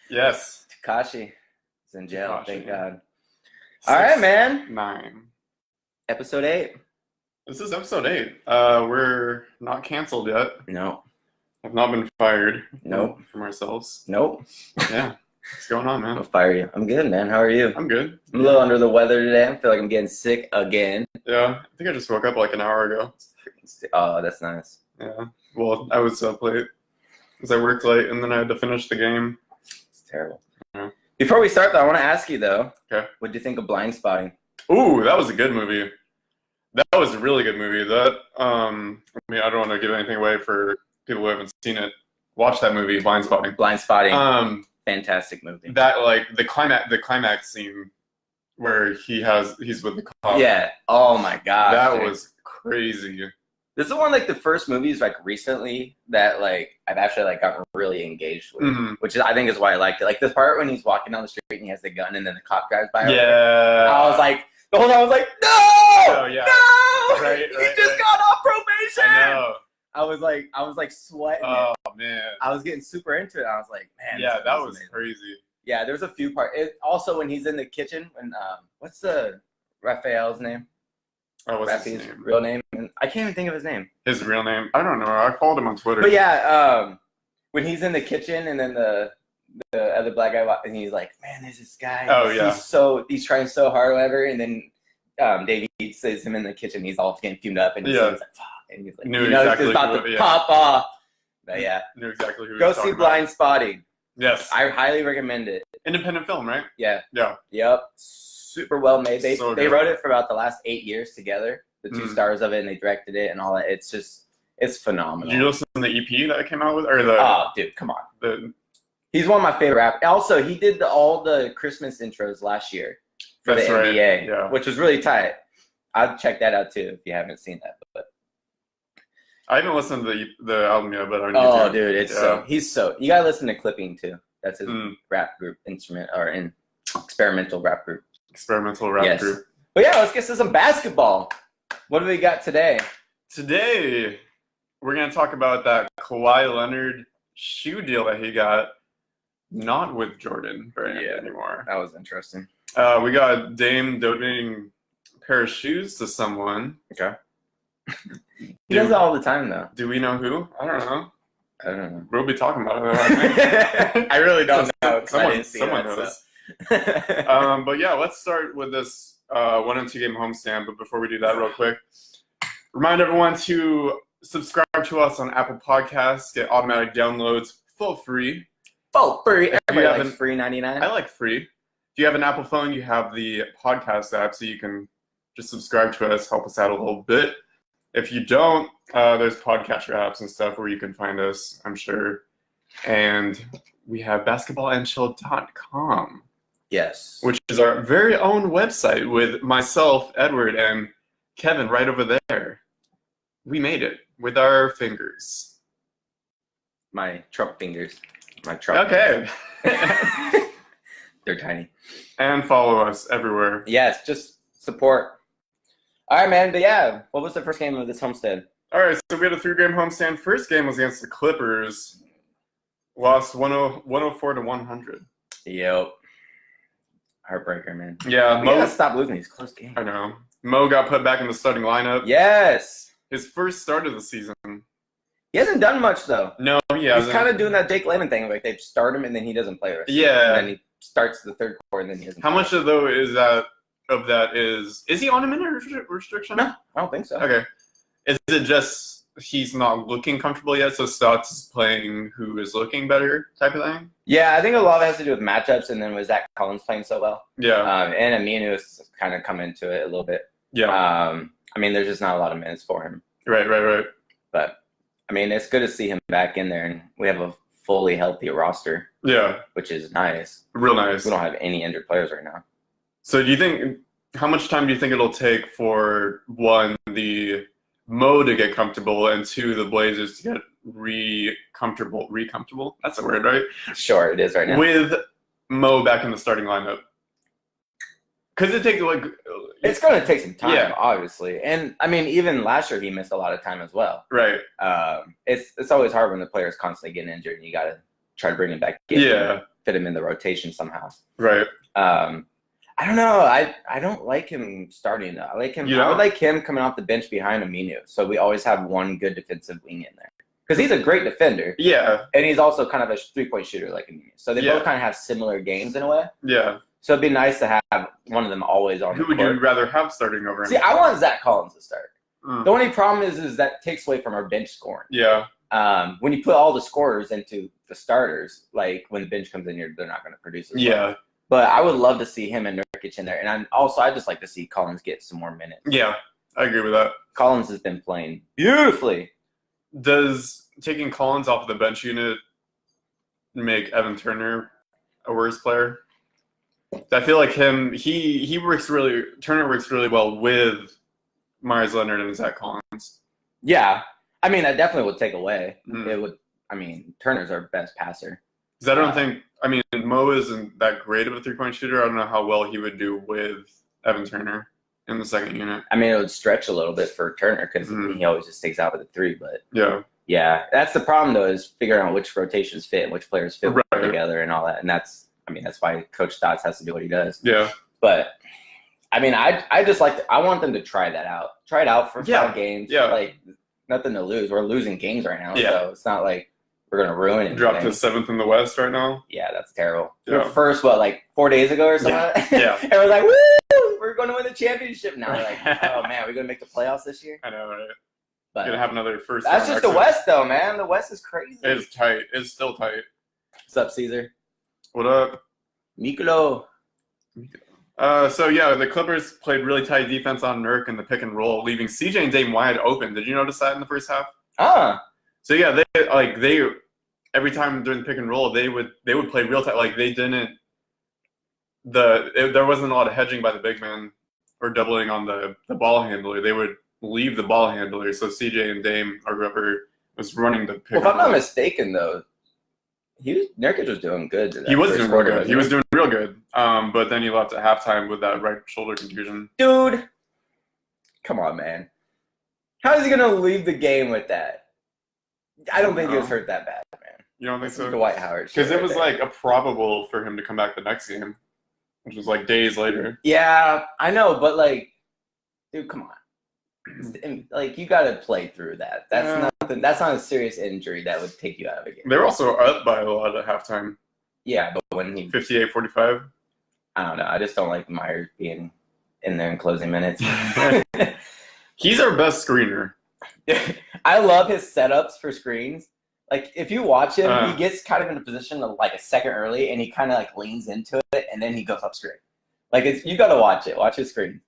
Yes. Takashi is in jail. Tekashi. Thank God. All right, man. 9. Episode 8. This is episode 8. We're not canceled yet. No. I've not been fired. Nope. From ourselves. Nope. Yeah. What's going on, man? I'll fire you. I'm good, man. How are you? I'm good. I'm a little under the weather today. I feel like I'm getting sick again. Yeah. I think I just woke up like an hour ago. Oh, that's nice. Yeah. Well, I was up late because I worked late and then I had to finish the game. It's terrible. Yeah. Before we start, though, I want to ask you, though. Okay. What do you think of Blind Spotting? Ooh, that was a good movie. That was a really good movie. That I mean, I don't want to give anything away for people who haven't seen it. Watch that movie, Blind Spotting. Blind Spotting. Fantastic movie. That like the climax scene where he's with the cop. Yeah. Oh my gosh. That dude. was crazy. This is one of like the first movies like recently that like I've actually like gotten really engaged with, which is I think is why I liked it. Like this part when he's walking down the street and he has the gun and then the cop drives by. Yeah. I was like the whole time I was like, no, Oh, yeah. no, Right, he right, just right. got off probation. I know. I was like sweating. Oh man. I was getting super into it. I was like, man. Yeah, this that is was amazing. crazy. Yeah, there's a few parts. Also, when he's in the kitchen, when what's the Raphael's name? Oh, what's his Rafi's name? real name? I can't even think of his name. His real name? I don't know. I followed him on Twitter. But yeah, when he's in the kitchen and then the other black guy and he's like, man, there's this guy. Oh, yeah. He's trying so hard, or whatever. And then David sees him in the kitchen. He's all getting fumed up, and he's like, fuck. And he's like, Knew you know, exactly it's about who- to yeah. pop off. But yeah, Knew exactly who. go he was see talking about. Blind Spotting. Yes. I highly recommend it. Independent film, right? Yeah. Yeah. Yep. Super well made. They So they good. wrote it for about the last 8 years together. The two stars of it, and they directed it and all that. It's phenomenal. Did you listen to the EP that it came out with, or the? Oh, dude, come on. the He's one of my favorite rappers. Also, he did all the Christmas intros last year for That's the right, NBA, yeah. which was really tight. I'd check that out too if you haven't seen that. But I haven't listened to the album yet, but I need to. dude, it's you gotta listen to Clipping too. That's his Mm. rap group experimental rap group. Experimental rap Yes. group. But yeah, let's get to some basketball. What do we got today? Today, we're going to talk about that Kawhi Leonard shoe deal that he got, not with Jordan Brand anymore. That was interesting. We got Dame donating a pair of shoes to someone. Okay. He does it all the time though. Do we know who? I don't know. I don't know. We'll be talking about it. I think. I really don't know. 'Cause I didn't see someone that, knows. so. But yeah, let's start with this 1 and 2 game homestand. But before we do that, real quick, remind everyone to subscribe to us on Apple Podcasts, get automatic downloads for free. Oh, free. you Everybody likes haven't- free 99. I like free. If you have an Apple phone, you have the podcast app, so you can just subscribe to us, help us out a little bit. If you don't, there's podcatcher apps and stuff where you can find us, I'm sure. And we have basketballandchill.com, Yes. which is our very own website with myself, Edward, and Kevin right over there. We made it with our fingers. My Trump fingers. My Trump. Okay. They're tiny. And follow us everywhere. Yes, just support. All right, man. But yeah, what was the first game of this homestand? All right, so we had a 3-game homestand. First game was against the Clippers. Lost 104 to 100. Yep. Heartbreaker, man. Yeah, We gotta Mo. stop losing these close games. I know. Mo got put back in the starting lineup. Yes. His first start of the season. He hasn't done much though. No, he He's hasn't. kind of doing that Jake Lemon thing, like they start him and then he doesn't play the rest. Yeah. And then he starts the third quarter and then he doesn't. How much of though is that? Of that is he on a minute restriction? No, I don't think so. Okay. Is it just he's not looking comfortable yet, so Stotts is playing who is looking better type of thing? Yeah, I think a lot of it has to do with matchups, and then with Zach Collins playing so well, Yeah. and Aminu's kind of come into it a little bit. Yeah. I mean, there's just not a lot of minutes for him, Right. but I mean, it's good to see him back in there, and we have a fully healthy roster, Yeah. which is nice. Real nice. We don't have any injured players right now. So do you think, how much time do you think it'll take for, one, the Mo to get comfortable, and two, the Blazers to get re-comfortable? That's a word, right? Sure, it is right now. With Mo back in the starting lineup. Because it takes, like... It's going to take some time, Yeah. obviously. And, I mean, even last year he missed a lot of time as well. Right. It's always hard when the player's constantly getting injured and you got to try to bring him back in. Yeah. fit him in the rotation somehow. Right. I don't know. I don't like him starting though. I like him. I would like him coming off the bench behind Aminu. So we always have one good defensive wing in there. Because he's a great defender. Yeah. And he's also kind of a 3-point shooter like Aminu. So they both kind of have similar games in a way. Yeah. So it'd be nice to have one of them always on the court. Who would you rather have starting over him? See, I want Zach Collins to start. The only problem is that takes away from our bench scoring. Yeah. When you put all the scorers into the starters, like when the bench comes in here, they're not going to produce as well. But I would love to see him and Nurkic in there. And I'd just like to see Collins get some more minutes. Yeah, I agree with that. Collins has been playing beautifully. Does taking Collins off of the bench unit make Evan Turner a worse player? I feel like Turner works really well with Myers Leonard and Zach Collins. Yeah. I mean, that definitely would take away. It would. I mean, Turner's our best passer. Because I don't think, Mo isn't that great of a 3-point shooter. I don't know how well he would do with Evan Turner in the second unit. I mean, it would stretch a little bit for Turner because he always just stays out with a 3. But yeah, that's the problem though, is figuring out which rotations fit and which players fit together and all that. And that's why Coach Stotts has to do what he does. Yeah. But I mean, I just I want them to try that out. Try it out for 5 games. Yeah. Like nothing to lose. We're losing games right now, so it's not like we're gonna ruin anything. Dropped to 7th in the West right now. Yeah, that's terrible. We were first, 4 days ago or something? Yeah. And we're like, woo! We're going to win the championship now. We're like, oh man, we're gonna make the playoffs this year. I know, right? But gonna have another first. That's just the West, though, man. The West is crazy. It's tight. It's still tight. What's up, Caesar? What up, Mikolo? So the Clippers played really tight defense on Nurk in the pick and roll, leaving CJ and Dame wide open. Did you notice that in the first half? So they every time during the pick and roll they would play real tight. Like they didn't. There wasn't a lot of hedging by the big man or doubling on the ball handler. They would leave the ball handler, so CJ and Dame or whoever was running the pick. Well, if I'm not mistaken, though, Nurkic was doing good. He was doing real good. He was doing real good. But then he left at halftime with that right shoulder contusion. Dude, come on, man. How is he gonna leave the game with that? I don't think he was hurt that bad, man. You don't think so? Dwight Howard. Because it was a probable for him to come back the next game, which was days later. Yeah, I know, but dude, come on. You got to play through that. That's nothing. That's not a serious injury that would take you out of a game. They were also up by a lot at halftime. Yeah, but when he 58-45. I don't know. I just don't like Myers being in there in closing minutes. He's our best screener. I love his setups for screens. If you watch him, he gets kind of in a position of a second early, and he kind of leans into it, and then he goes up straight. You got to watch it. Watch his screen.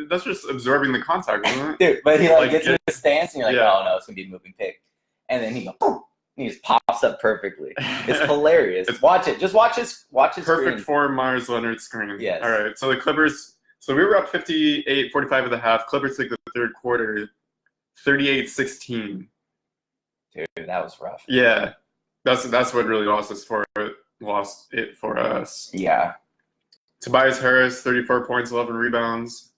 That's just absorbing the contact, isn't it? Dude, but he gets in the stance, and you're oh no, it's gonna be a moving pick, and then he goes, boom, and he just pops up perfectly. It's hilarious. Watch it. Just watch his perfect screen. For Myers Leonard screen. Yes. All right. So the Clippers. So we were up 58-45 at the half. Clippers take the third quarter, 38-16. Dude, that was rough. Yeah, that's what really lost it for us. Yeah. Tobias Harris, 34 points, 11 rebounds.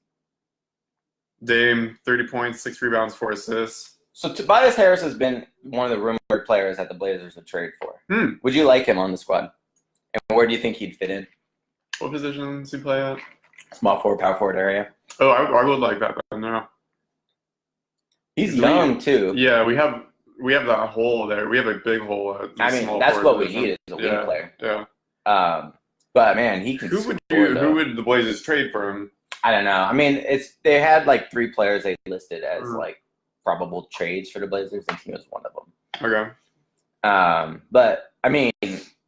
Dame, 30 points, 6 rebounds, 4 assists. So Tobias Harris has been one of the rumored players that the Blazers would trade for. Would you like him on the squad? And where do you think he'd fit in? What position does he play at? Small forward, power forward area. Oh, I would like that. No. He's young, too. Yeah, we have that hole there. We have a big hole. That's what we need is a wing player. Yeah. But man, he can. Who would the Blazers trade for him? I don't know. I mean, they had 3 players they listed as probable trades for the Blazers, and he was one of them. Okay. But I mean,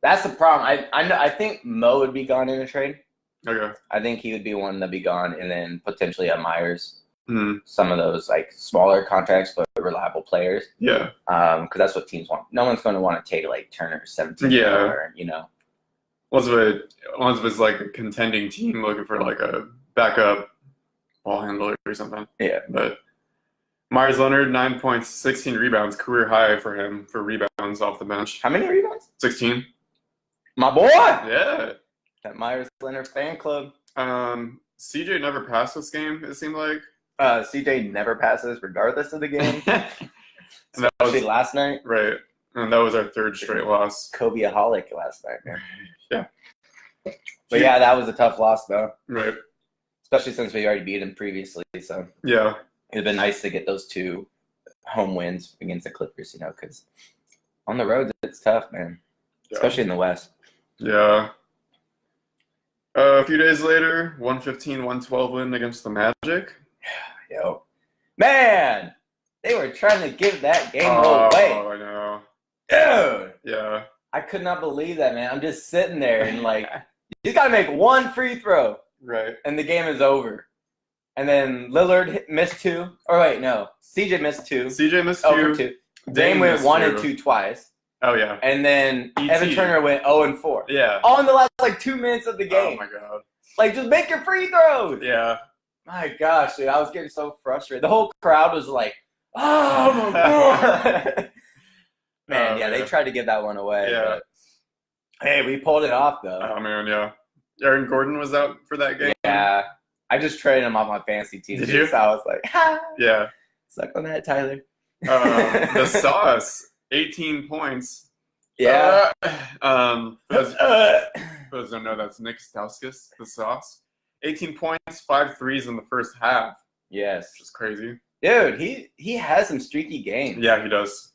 that's the problem. I think Mo would be gone in a trade. Okay. I think he would be one that'd be gone, and then potentially a Myers. Mm-hmm. Some of those smaller contracts but reliable players. Yeah. Because that's what teams want. No one's going to want to take Turner 17. Yeah. Or, Unless it's a contending team looking for a backup ball handler or something. Yeah. But Myers Leonard, 9 points, 16 rebounds, career high for him for rebounds off the bench. How many rebounds? 16. My boy. Yeah. That Myers Leonard fan club. CJ never passed this game, it seemed like. CJ never passes regardless of the game. Especially last night. Right. And that was our third straight loss. Kobeaholic last night, man. Yeah. But yeah, that was a tough loss though. Right. Especially since we already beat him previously. So Yeah. it'd been nice to get those 2 home wins against the Clippers, because on the road it's tough, man. Yeah. Especially in the West. Yeah. A few days later, 115-112 win against the Magic. Yo. Man! They were trying to give that game Oh, away. I know. Dude! Yeah. I could not believe that, man. I'm just sitting there and like, you got to make 1 free throw Right. and the game is over. And then Lillard missed 2. Or wait, no. CJ missed 2. CJ missed 2. Over 2. Dame went missed 1 2. and 2 twice. Oh, yeah. And then ET. Evan Turner went 0 and 4. Yeah. All in the last 2 minutes of the game. Oh, my God. Like, just make your free throws. Yeah. My gosh, dude. I was getting so frustrated. The whole crowd was like, oh, my God. Man, yeah, they tried to give that one away. Yeah. But, hey, we pulled it off, though. Oh, man, yeah. Aaron Gordon was out for that game? Yeah. I just traded him off my fantasy team. Did you? So I was like, ha. Yeah. Suck on that, Tyler. The Sauce, 18 points. Yeah. For those who don't know, that's Nick Stauskas, the Sauce. 18 points, 5 threes in the first half. Yes. Which is crazy. Dude, he has some streaky games. Yeah, he does.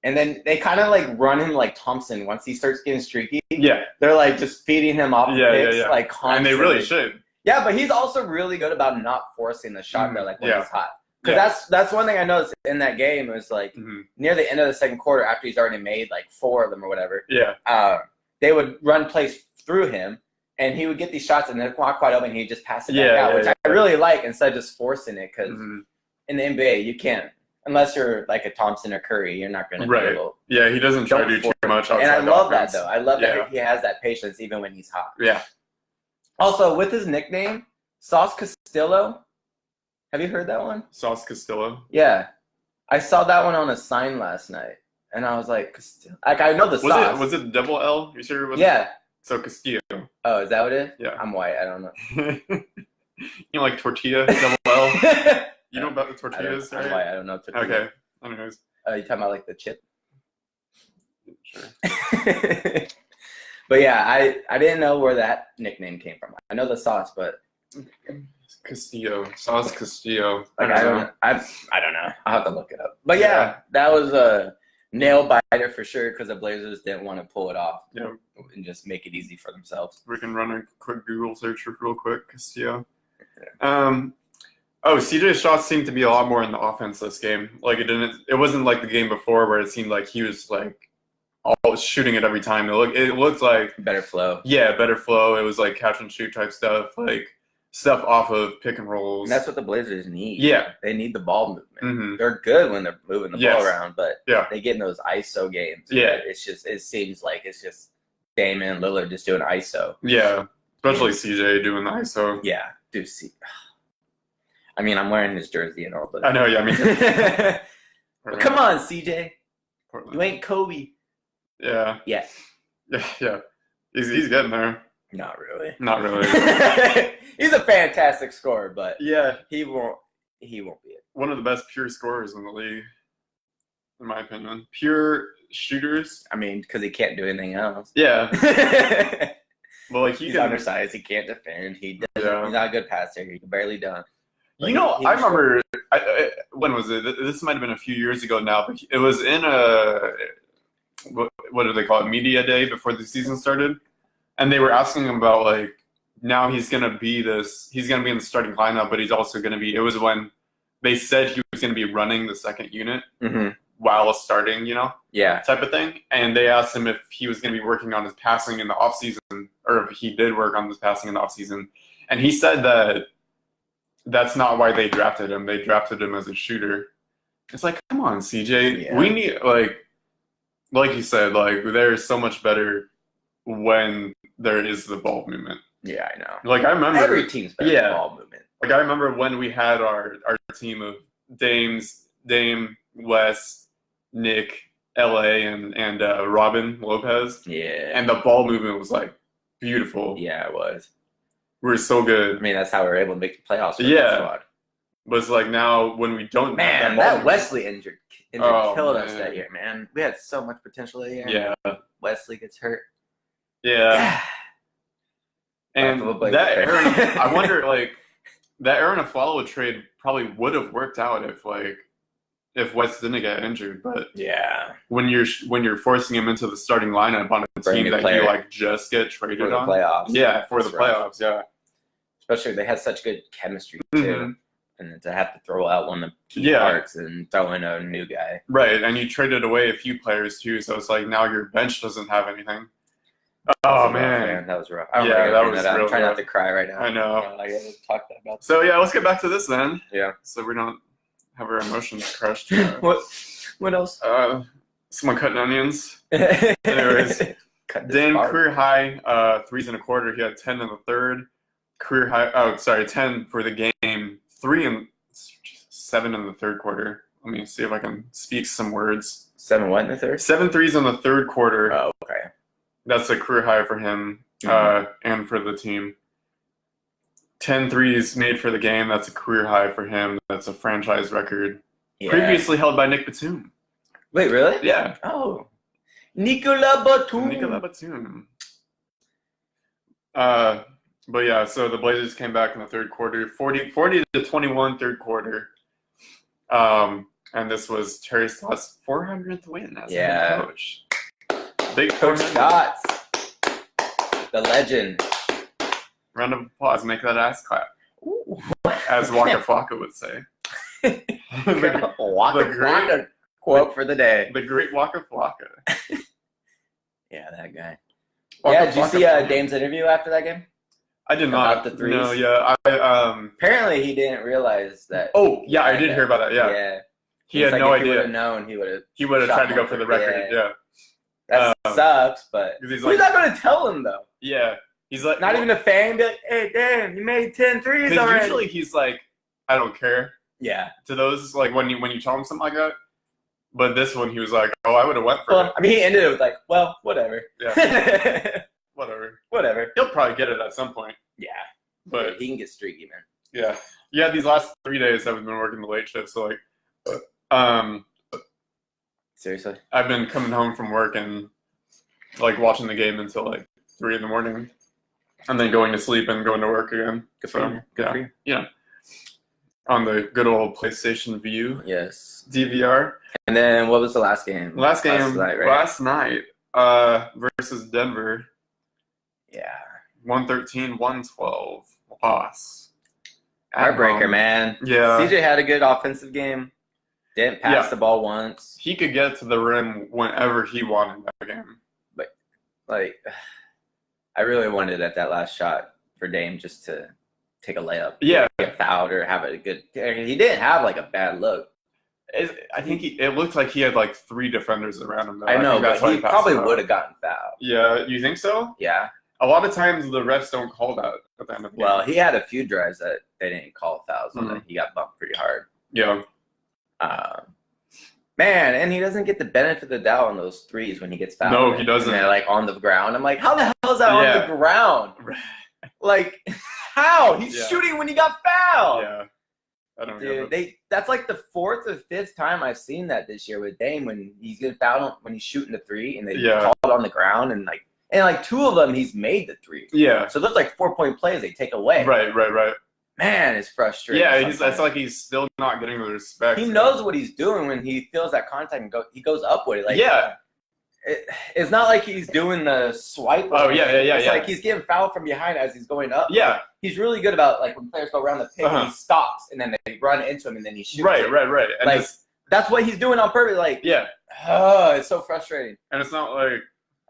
And then they kind of like run him like Thompson once he starts getting streaky. Yeah. They're like just feeding him off the picks, like constantly. And they really should. Yeah, but he's also really good about not forcing the shot there, like when Yeah. he's hot. Because that's one thing I noticed in that game was like near the end of the second quarter, after he's already made like 4 of them or whatever. Yeah. They would run plays through him, and he would get these shots, and they're not quite open. He'd just pass it back out, which I really like instead of just forcing it. Because in the NBA, you can't, unless you're like a Thompson or Curry, you're not going to be able. Yeah, he doesn't try to do too much. And I love offense. that though. I love that he has that patience even when he's hot. Yeah. Also, with his nickname, Sauce Castillo. Have you heard that one? Sauce Castillo. Yeah, I saw that one on a sign last night, and I was like, like I know the sauce. Was it double L? You sure it was? Yeah. So Castillo. Oh, is that what it is? Yeah. I'm white. I don't know. You know, like tortilla, double L. You know about the tortillas, I'm right? white. I don't know tortilla. Okay. Anyways. You talking about like the chip? Sure. But yeah, I didn't know where that nickname came from. I know the sauce, but Castillo. Sauce Castillo. like, I don't know. I don't know. I'll have to look it up. But yeah, that was a nail biter for sure because the Blazers didn't want to pull it off. Yeah. And just make it easy for themselves. We can run a quick Google search real quick. Castillo. CJ's shots seemed to be a lot more in the offense this game. Like it wasn't like the game before where it seemed like he was like always shooting it every time. It looked like better flow. Yeah, better flow. It was like catch and shoot type stuff, like stuff off of pick and rolls. And that's what the Blazers need. Yeah. They need the ball movement. Mm-hmm. They're good when they're moving the ball around, but they get in those ISO games. Yeah. It seems like it's just Dame and Lillard just doing ISO. Yeah. Especially CJ doing the ISO. Yeah. Dude, I mean, I'm wearing his jersey and all, but I know, yeah, me too. But come on, CJ. Portland. You ain't Kobe. Yeah. Yeah. Yeah. He's getting there. Not really. Not really. He's a fantastic scorer, but yeah, he won't be it. One of the best pure scorers in the league, in my opinion. Pure shooters. I mean, because he can't do anything else. Yeah. Well, like he's undersized. He can't defend. He's not a good passer. He can barely dunk. Like, I remember. When was it? This might have been a few years ago now, but it was in what do they call it? Media day before the season started, and they were asking him about like now he's gonna be in the starting lineup, but he's also gonna be. It was when they said he was gonna be running the second unit while starting, type of thing. And they asked him if he was gonna be working on his passing in the offseason, or if he did work on his passing in the offseason, and he said that that's not why they drafted him. They drafted him as a shooter. It's like, come on, CJ. Yeah. We need like you said, like there's so much better when there is the ball movement. Yeah, I know. Like I remember every team's better ball movement. Like I remember when we had our team of Dame, Wes, Nick, LA, and Robin Lopez. Yeah. And the ball movement was like beautiful. Yeah, it was. We were so good. I mean, that's how we were able to make the playoffs. Yeah. But it's like now when we don't Man, have that volume- Wesley injured Oh, killed us man. that year, man. We had so much potential that year. Yeah. Wesley gets hurt. Yeah. And Buffalo Blake that was Aaron, hurt. I wonder, like, that Aaron Aflalo trade probably would have worked out if West didn't get injured. But Yeah. when you're forcing him into the starting lineup on a Brand team new that player. you like just get For traded the on, playoffs. yeah, for That's the rough. playoffs, yeah, Especially they had such good chemistry too. Mhm. And then to have to throw out one of the key Yeah. parts and throw in a new guy. right. And you traded away a few players too, so it's like now your bench doesn't have anything. Oh That was rough, man. That was rough. I don't Yeah, know that bring was up. I'm real trying rough. not to cry right now. I know. I gotta talk about So yeah, let's get back to this then. Yeah. So we don't have our emotions crushed. What else? Someone cutting onions. Anyways, Cut this Dan part. career high, 3 and a quarter. He had 10 in the third. Career high. 10 for the game. 7 in the third quarter. Let me see if I can speak some words. 7 what in the third? 7 threes in the third quarter. Oh, okay. That's a career high for him and for the team. 10 threes made for the game. That's a career high for him. That's a franchise record. Yeah. Previously held by Nick Batum. Wait, really? Yeah. Oh. Nicolas Batum. Nicolas Batum. But yeah, so the Blazers came back in the third quarter, 40-21 third quarter. And this was Terry Stotts' 400th win as head coach. Big Coach 400. Stotts. The legend. Round of applause, make that ass clap, Ooh. as Waka Flocka would say. the, Waka the great- Flocka quote for the day. the great Waka Flocka. Yeah, that guy. Waka Yeah, did you Flocka see fan. Dame's interview after that game? I did not. About the threes? No, yeah. Apparently, he didn't realize that. Oh, yeah, I did hear about that. Yeah. Yeah. He had no If he would idea. have known, he would have. He would have shot tried to go one for the for- record. Yeah. That sucks, but 'Cause he's who's like- not going to tell him, though? Yeah. He's like, Not even a fan be like, hey, damn, you made 10 threes because already. usually he's like, I don't care Yeah. to those, like when you tell him something like that. But this one, he was like, oh, I would have went for Well, it. I mean, he ended it with like, well, whatever. Yeah. Whatever. Whatever. He'll probably get it at some point. Yeah. But He can get streaky, man. yeah, these last 3 days I've been working the late shift, so like, Seriously? I've been coming home from work and like watching the game until like 3 a.m, and then going to sleep and going to work again. Good for you. Good for you. Yeah. On the good old PlayStation View Yes. DVR. And then what was the last game? Last game night, right? last night versus Denver, Yeah. 113-112 loss. At Heartbreaker, home. man. Yeah. CJ had a good offensive game. Didn't pass Yeah. the ball once. He could get to the rim whenever he wanted that game. Like, I really wanted at that last shot for Dame just to take a layup. Yeah. Get fouled or have a good. He didn't have like a bad look. I think it looked like he had like 3 defenders around him. Though. I know, think that's but why he passed probably it out. would have gotten fouled. Yeah, you think so? Yeah. A lot of times the refs don't call that at the end of the game. Well, he had a few drives that they didn't call fouls on. Mhm. And he got bumped pretty hard. Yeah. Man, and he doesn't get the benefit of the doubt on those threes when he gets fouled. No, he doesn't. And they're like on the ground. I'm like, how the hell is that on Yeah. the ground? Like, how? He's Yeah. shooting when he got fouled. Yeah. I don't get Dude, it. that's like the 4th or 5th time I've seen that this year with Dame when he's getting fouled when he's shooting the 3 and they Yeah. call it on the ground and 2 of them he's made the 3. Yeah. So those like 4-point plays they take away. Right. Man, it's frustrating. Yeah, sometimes. it's like he's still not getting the respect. He knows what he's doing when he feels that contact and he goes up with it. Like, Yeah. It's not like he's doing the swipe. Oh, yeah. It's like he's getting fouled from behind as he's going up. Yeah. He's really good about like when players go around the pick, he stops and then they run into him and then he shoots. Right. it. And Like that's what he's doing on purpose. Like, yeah. it's so frustrating. And it's not like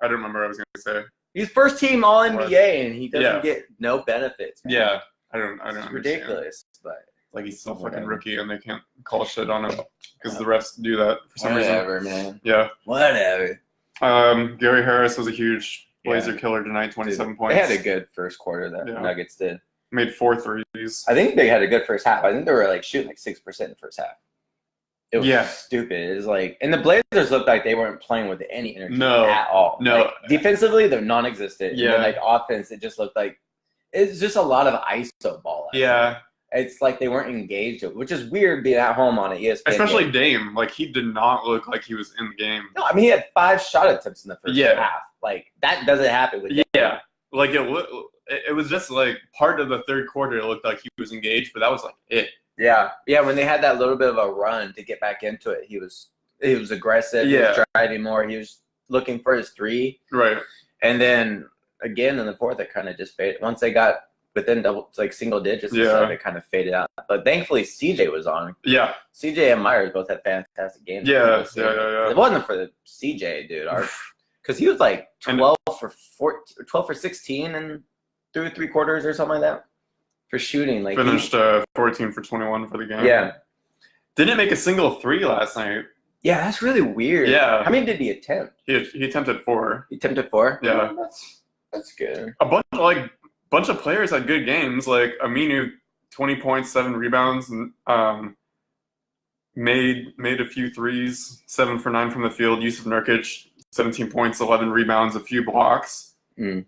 I don't remember what I was gonna say. He's first team All NBA and he doesn't Yeah. get no benefits. Man. Yeah. I don't It's understand. ridiculous. But Like he's still fucking Whatever. rookie and they can't call shit on him because the refs do that for some reason. whatever, man. Yeah. Whatever. Gary Harris was a huge Blazer killer tonight, 27 points. They had a good first quarter. The Yeah. Nuggets did. Made 4 threes. I think they had a good first half. I think they were like shooting like 6% in the first half. It was Yeah. stupid. It was like, and the Blazers looked like they weren't playing with any energy No. at all. No. Like, defensively, they're non-existent. Yeah. And then, like offense, it just looked like it's just a lot of ISO ball. Yeah. It's like they weren't engaged, which is weird being at home on an ESPN. Especially game. Dame, like he did not look like he was in the game. No, I mean he had 5 shot attempts in the first Yeah. half. Like that doesn't happen with Dame. Yeah, like it was just like part of the third quarter. It looked like he was engaged, but that was like it. Yeah. When they had that little bit of a run to get back into it, he was aggressive. Yeah. He was driving more. He was looking for his 3, Right. and then again in the fourth, it kind of just faded. Once they got within single digits, Yeah. it kind of faded out. But thankfully, CJ was on. Yeah. CJ and Myers both had fantastic games. Yeah. If it wasn't for the CJ dude, because he was like 12 for 16 and through 3 quarters or something like that for shooting. Like Finished 14 for 21 for the game. Yeah. Didn't make a single 3 last night. Yeah, that's really weird. Yeah. How many did he attempt? He attempted 4. He attempted 4? Yeah. That's good. A bunch of players had good games. Like Aminu, 20 points, 7 rebounds, and made a few threes, 7 for 9 from the field. Yusuf Nurkic, 17 points, 11 rebounds, a few blocks. Mm.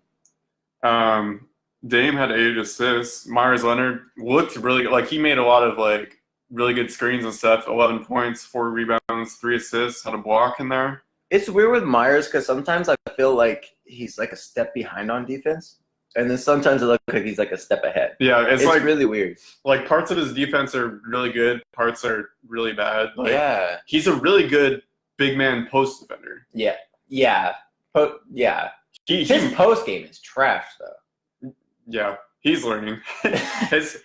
Dame had 8 assists. Myers Leonard looked really good. Like he made a lot of like really good screens and stuff. 11 points, 4 rebounds, 3 assists, had a block in there. It's weird with Myers because sometimes I feel like he's like a step behind on defense. And then sometimes it looks like he's like a step ahead. Yeah, it's like really weird. Like parts of his defense are really good, parts are really bad. Like, yeah. He's a really good big man post defender. Yeah. Yeah. His post game is trash though. Yeah, he's learning. It's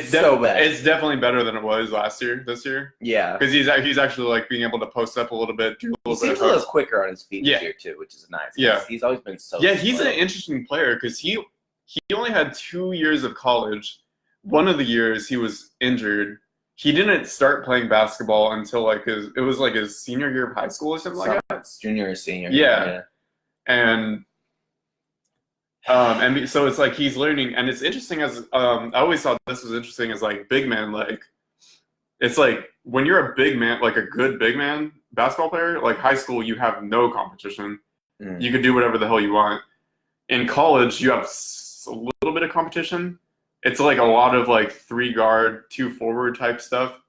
so bad. It's definitely better than it was this year. Yeah. Because he's actually like being able to post up a little bit, do a He little bit seems of a little hooks. quicker on his feet this year too, which is nice. Yeah. He's always been so Yeah, he's slow. an interesting player because he only had 2 years of college. One of the years he was injured. He didn't start playing basketball until like his senior year of high school or something like that. Junior or senior. Yeah. And so it's like he's learning, and it's interesting as I always thought this was interesting as like big man. Like it's like when you're a big man, like a good big man basketball player, like high school, you have no competition. Mm. You can do whatever the hell you want. In college, you have a little bit of competition. It's like a lot of like 3 guard, 2 forward type stuff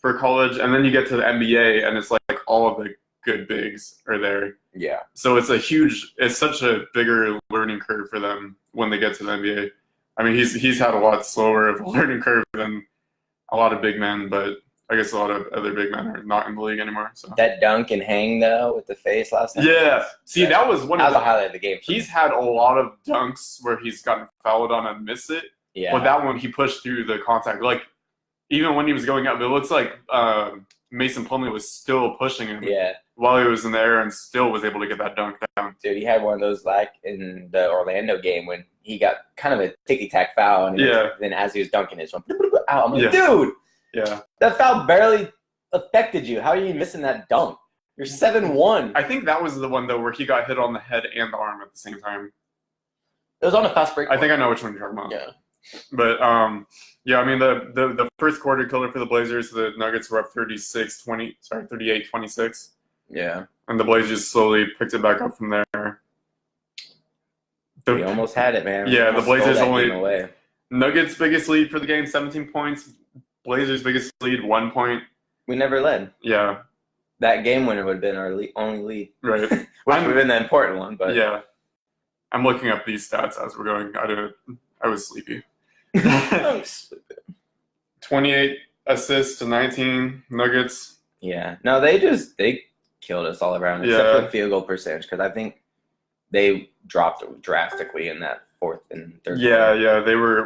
for college, and then you get to the NBA, and it's like all of the good bigs are there. Yeah. So it's such a bigger learning curve for them when they get to the NBA. I mean, he's had a lot slower of a learning curve than a lot of big men, but I guess a lot of other big men are not in the league anymore. So That dunk and hang though with the face last night. yeah, see that was one of the highlight of the game. He's had a lot of dunks where he's gotten fouled on and missed it. Yeah. But that one he pushed through the contact. Like even when he was going up, it looks like Mason Plumlee was still pushing him. Yeah. While he was in the air and still was able to get that dunk down. Dude, he had one of those like in the Orlando game when he got kind of a ticky-tack foul. And then as he was dunking, it just went out. I'm like, dude, that foul barely affected you. How are you missing that dunk? You're 7-1. I think that was the one, though, where he got hit on the head and the arm at the same time. It was on a fast break. I think I know which one you're talking about. Yeah. But, I mean, the first quarter killer for the Blazers, the Nuggets were up 38-26. Yeah. And the Blazers slowly picked it back up from there. We almost had it, man. Yeah, the Blazers only away. Nuggets' biggest lead for the game, 17 points. Blazers' biggest lead, 1 point. We never led. Yeah. That game winner would have been our only lead. Right. Which would have been the important one, but yeah. I'm looking up these stats as we're going. I was sleepy. I'm sleepy. 28 assists to 19 Nuggets. Yeah. No, they killed us all around except for the field goal percentage because I think they dropped drastically in that fourth and third. Yeah,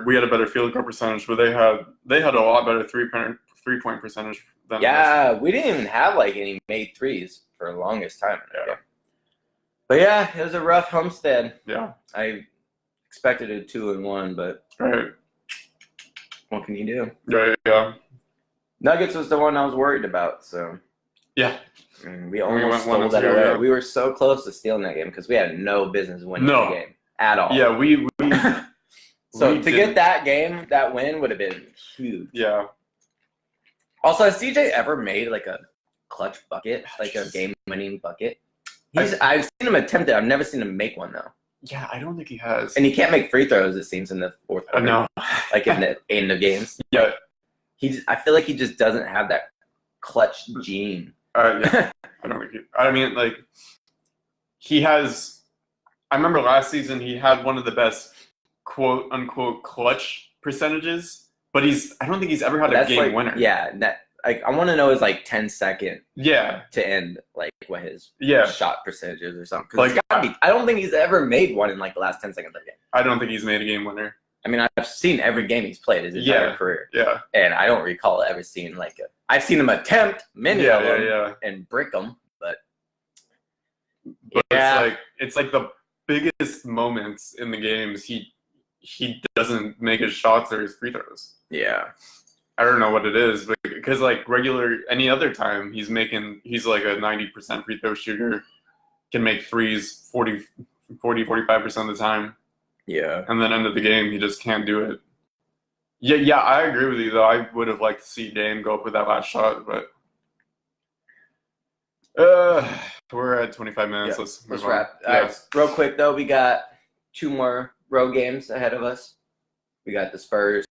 we had a better field goal percentage, but they had a lot better 3-point percentage than us. We didn't even have like any made threes for the longest time. Yeah. But yeah, it was a rough homestead. Yeah. I expected a 2-1, but what can you do? Right, yeah. Nuggets was the one I was worried about, so yeah. We almost stole that away. Yeah. We were so close to stealing that game because we had no business winning the game at all. Yeah, we so to get that win would have been huge. Yeah. Also, has CJ ever made like a clutch bucket, like a game-winning bucket? I've seen him attempt it. I've never seen him make one though. Yeah, I don't think he has. And he can't make free throws. It seems in the fourth quarter. No. like in the end of games. Yeah. I feel like he just doesn't have that clutch gene. Yeah. I don't think I mean, like, he has. I remember last season he had one of the best quote unquote clutch percentages, but I don't think he's ever had a game winner. Yeah, I want to know his like 10-second Yeah. to end, like what his shot percentage is or something. Like, I don't think he's ever made one in like the last 10 seconds of the game. I don't think he's made a game winner. I mean, I've seen every game he's played his entire career. Yeah. And I don't recall ever seeing I've seen him attempt many of them and brick them, but it's like the biggest moments in the games he doesn't make his shots or his free throws. Yeah. I don't know what it is, but because like any other time he's like a 90% free throw shooter, can make threes 45% of the time. Yeah. And then end of the game, he just can't do it. Yeah, I agree with you, though. I would have liked to see Dame go up with that last shot, but we're at 25 minutes. Yeah. Let's wrap. All right, real quick, though, we got 2 more road games ahead of us. We got the Spurs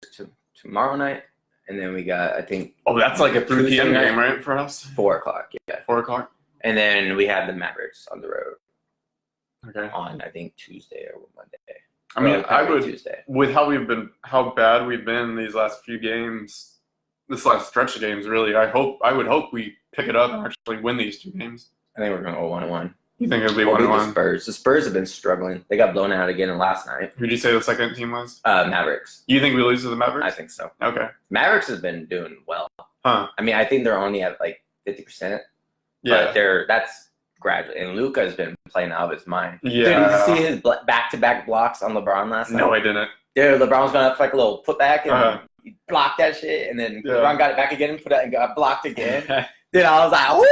tomorrow night, and then we got, I think... Oh, that's like a 3 p.m. game, right, for us? 4 o'clock, yeah. 4 o'clock? And then we have the Mavericks on the road. Okay. On, I think, Tuesday or Monday. I mean, I would, Tuesday. With how bad we've been these last few games, this last stretch of games, really, I would hope we pick it up and actually win these 2 games. I think we're going to go 1-1. You think it'll be 1-1? The Spurs have been struggling. They got blown out again last night. Who did you say the second team was? Mavericks. You think we lose to the Mavericks? I think so. Okay. Mavericks has been doing well. Huh. I mean, I think they're only at like 50%. Yeah. But that's gradually. And Luka has been playing out of his mind. Yeah. Did you see his back-to-back blocks on LeBron last night? No, I didn't. Dude, LeBron was going up for like a little putback and he blocked that shit. And then LeBron got it back again and put it and got blocked again. Dude, I was like, woo!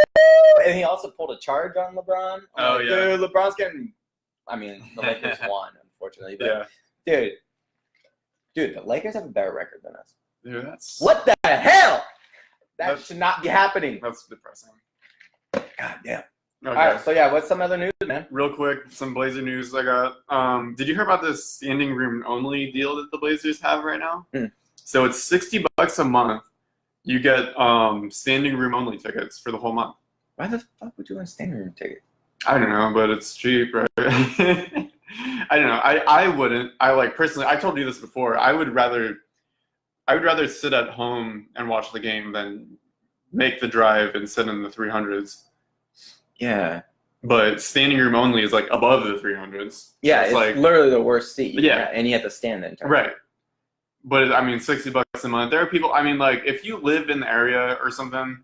And he also pulled a charge on LeBron. Dude, LeBron's getting. I mean, the Lakers won, unfortunately. But dude, the Lakers have a better record than us. Dude, that's. What the hell? That should not be happening. That's depressing. God damn. Okay. All right, so yeah, what's some other news, man? Real quick, some Blazer news I got. Did you hear about this standing room only deal that the Blazers have right now? So it's $60 a month. You get standing room only tickets for the whole month. Why the fuck would you want a standing room ticket? I don't know, but it's cheap, right? I don't know. I wouldn't. Personally, I told you this before. I would rather sit at home and watch the game than make the drive and sit in the 300s. Yeah. But standing room only is like above the 300s. Yeah, it's like literally the worst seat. Yeah. And you have to stand the entire right. But I mean, $60 a month. There are people. I mean, like if you live in the area or something,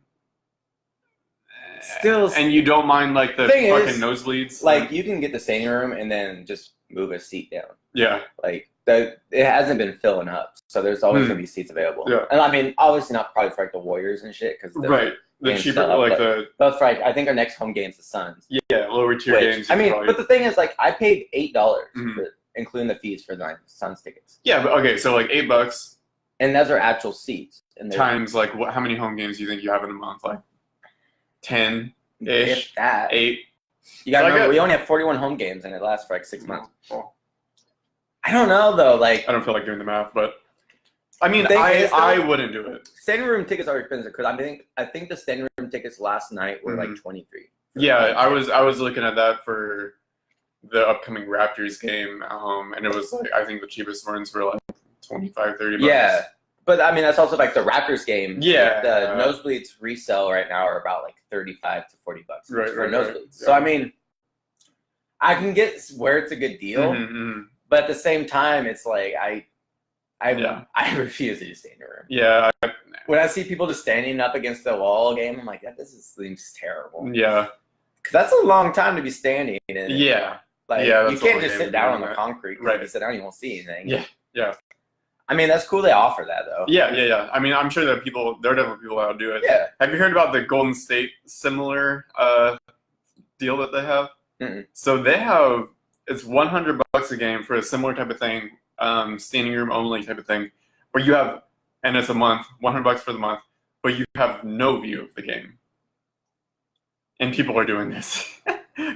still, and you don't mind like the fucking nosebleeds, like you can get the standing room and then just move a seat down. Yeah. Like it hasn't been filling up, so there's always gonna be seats available. Yeah. And I mean, obviously not probably for like the Warriors and shit, because right. The cheaper, like But for I think our next home game's the Suns. Yeah, lower tier games. I mean, but the thing is, like, I paid $8 including the fees for the Suns tickets. Yeah, but okay, so like $8, and those are actual seats. And times like how many home games do you think you have in a month? Like 10-ish, if that 8. You gotta remember, we only have 41 home games, and it lasts for like 6 months. I don't know though. Like, I don't feel like doing the math, but I mean, I wouldn't do it. Standing room tickets are expensive because I think the standing room tickets last night were like $23. Yeah, I was looking at that for the upcoming Raptors game at home, and it was like I think the cheapest ones were like $25-$30. Yeah, but I mean that's also like the Raptors game. Yeah, the nosebleeds resale right now are about like $35 to $40 right, for nosebleeds. Right. So I mean, I can get where it's a good deal, but at the same time, it's like I refuse to do standing room. Yeah. When I see people just standing up against the wall game, I'm like, seems terrible. Yeah. Because that's a long time to be standing. And yeah. Like, you can't just sit down on the concrete. Right. If you sit down, you won't see anything. Yeah. Yeah. I mean, that's cool they offer that, though. Yeah. I mean, I'm sure there are definitely people that will do it. Yeah. Have you heard about the Golden State similar deal that they have? Mm-mm. So they have, it's $100 a game for a similar type of thing. Standing room only type of thing, where you have, and it's a month, $100 for the month, but you have no view of the game. And people are doing this.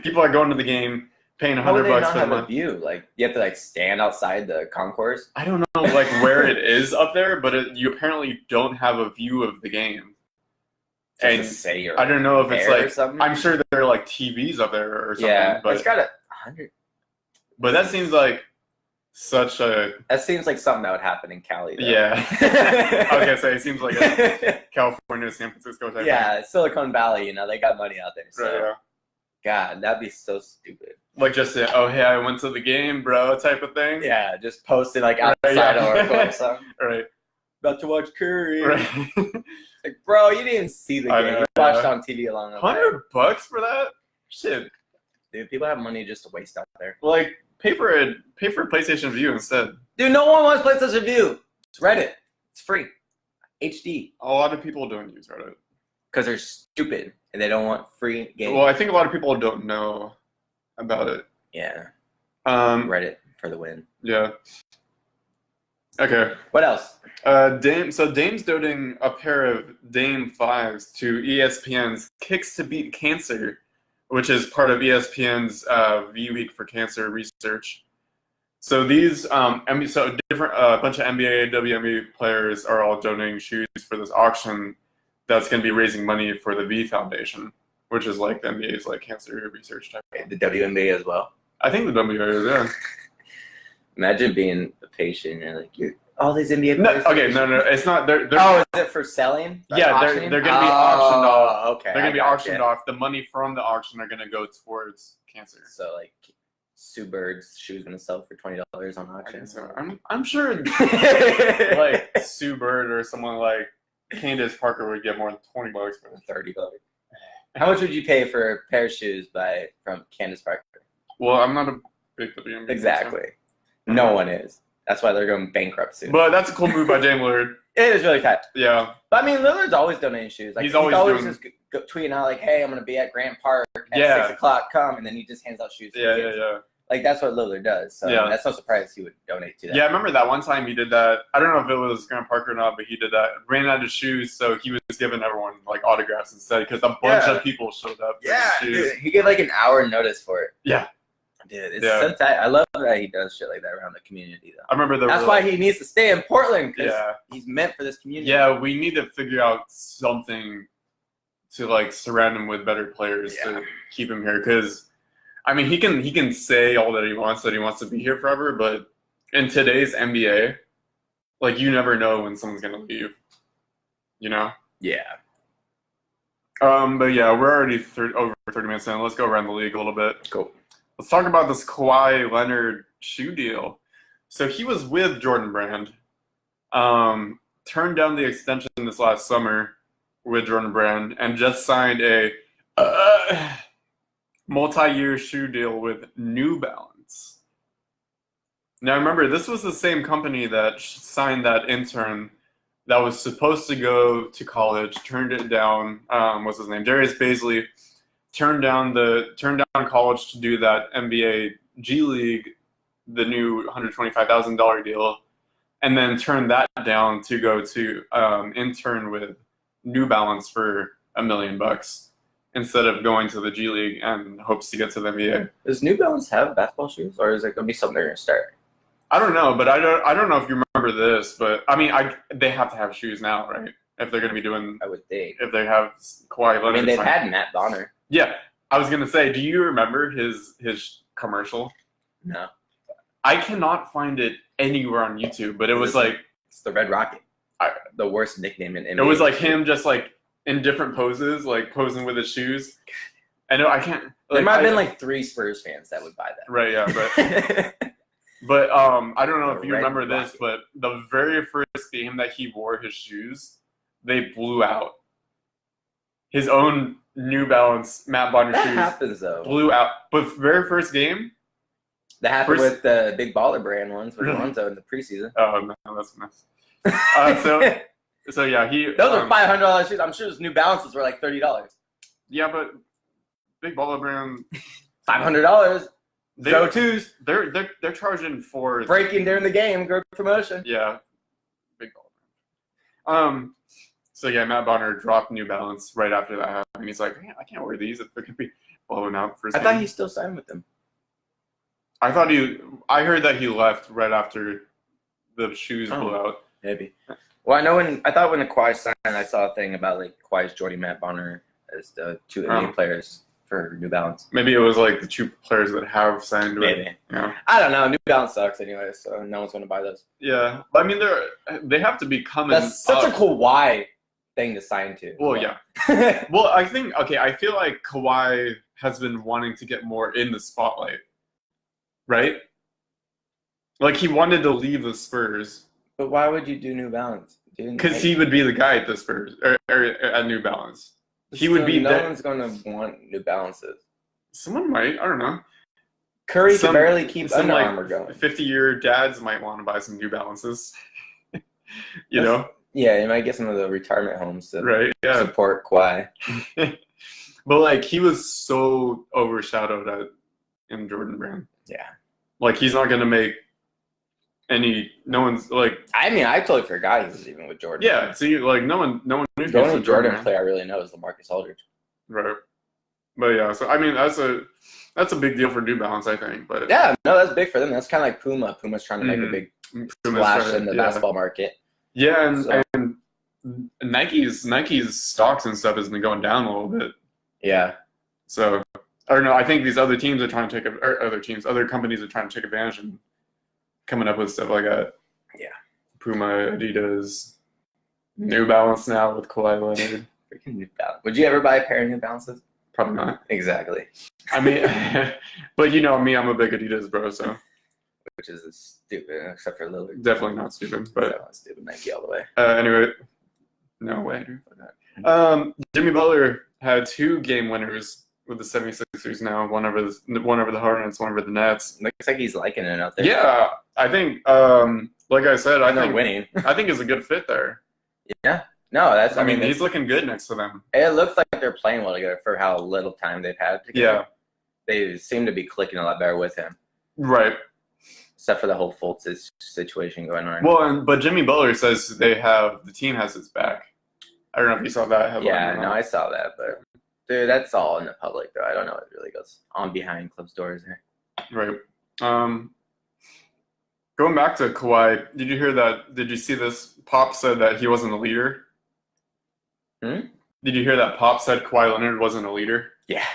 People are going to the game, paying How would they $100 not for the have a month. view? Like you have to like stand outside the concourse. I don't know like where it is up there, but you apparently don't have a view of the game. Just And to say you're I don't know if it's there or like something. I'm sure there are like TVs up there or something. Yeah, but it's got 100. but that seems like such a That seems like something that would happen in Cali. Though. yeah. I was gonna say it seems like a California, San Francisco type. Yeah, Silicon Valley. You know, they got money out there. So, Thing. Right, yeah. God, that'd be so stupid. Like just a, oh hey, I went to the game, bro, type of thing. Yeah, just posted like outside yeah. Oracle or something. Right. About to watch Curry. Right. Like, bro, you didn't see the I game. know, You watched yeah. on TV along the way. $100 for that? Shit. Dude, people have money just to waste out there. Like pay for a PlayStation View instead. Dude, no one wants PlayStation View. It's Reddit. It's free. HD. A lot of people don't use Reddit. Because they're stupid and they don't want free games. Well, I think a lot of people don't know about it. Yeah. Reddit for the win. Yeah. Okay. What else? Dame's donating a pair of Dame 5s to ESPN's Kicks to Beat Cancer, which is part of ESPN's V Week for Cancer research. So these different bunch of NBA, WNBA players are all donating shoes for this auction that's going to be raising money for the V Foundation, which is like the NBA's like cancer research type. The WNBA as well. I think the WNBA is, yeah. Imagine being a patient and like all these NBA No, players. okay, no, it's not. They're Oh, is it for selling? Like yeah, auctioning? they're going to be auctioned off. Okay. They're going to be I auctioned gotcha. off. The money from the auction are going to go towards cancer. So like Sue Bird's shoes gonna sell for $20 on auction. So I'm sure like Sue Bird or someone like Candace Parker would get more than $20 for it. $30. How much would you pay for a pair of shoes from Candace Parker? Well, I'm not a big WNBA. Exactly. No one is. That's why they're going bankrupt soon. But that's a cool move by Dame Lillard. It is really tight. Yeah. But I mean, Lillard's always donating shoes. Like He's he's always always doing- just tweeting out like, "Hey, I'm gonna be at Grant Park at Yeah. 6 o'clock. Come," and then he just hands out shoes. to Yeah, kids. yeah. Like that's what Lillard does. So Yeah. that's no surprise he would donate to that. Yeah, I remember that one time he did that. I don't know if it was Grant Parker or not, but he did that. Ran out of shoes, so he was giving everyone like autographs instead because a bunch Yeah. of people showed up for Yeah, his shoes. dude, he gave like an hour notice for it. Yeah. Dude, it's Yeah. so tight. I love that he does shit like that around the community, though. I remember the That's why he needs to stay in Portland because Yeah. he's meant for this community. Yeah, we need to figure out something to like surround him with better players Yeah. to keep him here. Because, I mean, he can say all that he wants to be here forever, but in today's NBA, like you never know when someone's gonna leave. You know. Yeah. But yeah, we're already over 30 minutes in. Let's go around the league a little bit. Cool. Let's talk about this Kawhi Leonard shoe deal. So he was with Jordan Brand. Turned down the extension this last summer with Jordan Brand and just signed a multi-year shoe deal with New Balance. Now remember, this was the same company that signed that intern that was supposed to go to college, turned it down. What's his name? Darius Baisley turned down college to do that NBA G League, the new $125,000 deal, and then turned that down to go to intern with New Balance for $1 million instead of going to the G League and hopes to get to the NBA. Does New Balance have basketball shoes, or is it gonna be something they're gonna start? I don't know, but I don't know if you remember this, but I mean, they have to have shoes now, right? If they're going to be doing, I would think. if they have Kawhi Leonard. I mean, they've signed. had Matt Bonner. Yeah, I was gonna say, do you remember his commercial? No, I cannot find it anywhere on YouTube, but it was like it's the Red Rocket. The worst nickname in NBA. it was like him just like in different poses, like posing with his shoes. I know I can't. There Like, might have been like 3 Spurs fans that would buy that. right, yeah, but I don't know The if you Red remember this, Rocket. but the very first game that he wore his shoes, they blew out. His own New Balance Matt Bonner That shoes happens though. blew out. But very first game, That happened First- with the Big Baller brand ones with Really? Lonzo in the preseason. oh no, that's nice. So yeah, he Those are $500 shoes. I'm sure those New Balances were like $30. yeah, but Big Baller Brand $500. they Go twos. they're charging for Breaking during the game. Good promotion. yeah, Big Baller Brand. So yeah, Matt Bonner dropped New Balance right after that happened. He's like, I can't wear these if they're gonna be blowing out for. I thought he still signed with them. I heard that he left right after the shoes blew out. Maybe. Well, I thought when the Kawhi signed, I saw a thing about like Kawhi's Jordy, Matt Bonner as the two NBA players for New Balance. Maybe it was like the two players that have signed. Maybe. Yeah. I don't know. New Balance sucks anyway, so no one's going to buy those. Yeah, but I mean, they have to be coming. That's such a Kawhi thing to sign to. Well, yeah. Well, I feel like Kawhi has been wanting to get more in the spotlight, right? Like he wanted to leave the Spurs. But why would you do New Balance? Because he would be the guy at the Spurs or at New Balance. He would be. No one's going to want New Balances. Someone might. I don't know. Curry can barely keep Under like Armour going. 50-year dads might want to buy some New Balances. you know? Yeah, you might get some of the retirement homes to support Kawhi. But like he was so overshadowed in Jordan Brand. Yeah. Like he's not gonna make no one's like. I mean, I totally forgot he was even with Jordan. Yeah, see, like no one knew. The only Jordan player I really know is LaMarcus Aldridge. Right. But yeah, so I mean that's a big deal for New Balance, I think. But yeah, no, that's big for them. That's kind of like Puma. Puma's trying to make a big splash in the basketball market. Yeah, and Nike's stocks and stuff has been going down a little bit. Yeah. So I don't know. I think these other teams are trying to other companies are trying to take advantage and coming up with stuff like that. Yeah. Puma, Adidas, New Balance now with Kawhi Leonard. Freaking New Balance. Would you ever buy a pair of New Balances? Probably not. Exactly. I mean, but you know me, I'm a big Adidas bro, so. Which is stupid, except for Lillard. Definitely not stupid, but. Definitely stupid. Nike all the way. Anyway, no way, dude. Fuck that. Jimmy Butler had 2 game winners with the 76ers now. One over the Hornets, one over the Nets. Looks like he's liking it out there. Yeah, I think. Like I said, I think winning. I think it's a good fit there. Yeah. No, that's. I mean, he's looking good next to them. It looks like they're playing well together for how little time they've had together. Yeah. They seem to be clicking a lot better with him. Right. Except for the whole Fultz situation going on. Well, but Jimmy Butler says the team has his back. I don't know if you saw that headline. Yeah, no, I saw that, but dude, that's all in the public, though. I don't know what really goes on behind closed doors there. Right. Going back to Kawhi, did you hear that? Did you see this? Pop said that he wasn't a leader. Did you hear that Pop said Kawhi Leonard wasn't a leader? Yeah.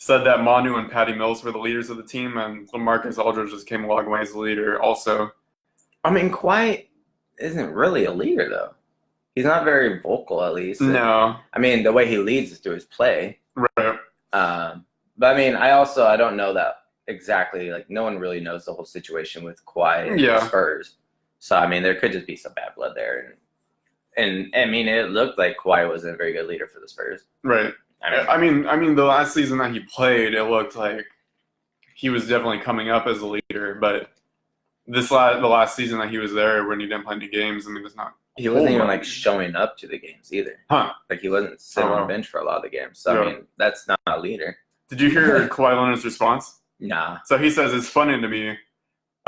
Said that Manu and Patty Mills were the leaders of the team, and LaMarcus Aldridge just came a long way as a leader also. I mean, Kawhi isn't really a leader, though. He's not very vocal, at least. No. I mean, the way he leads is through his play. Right. But, I mean, I don't know that exactly. Like, no one really knows the whole situation with Kawhi and the Spurs. So, I mean, there could just be some bad blood there. And I mean, it looked like Kawhi wasn't a very good leader for the Spurs. Right. I mean, the last season that he played, it looked like he was definitely coming up as a leader. But the last season that he was there, when he didn't play any games, I mean, there's not. He wasn't even like showing up to the games either. Huh? Like he wasn't sitting on the bench for a lot of the games. So I mean, that's not a leader. Did you hear Kawhi Leonard's response? Nah. So he says it's funny to me.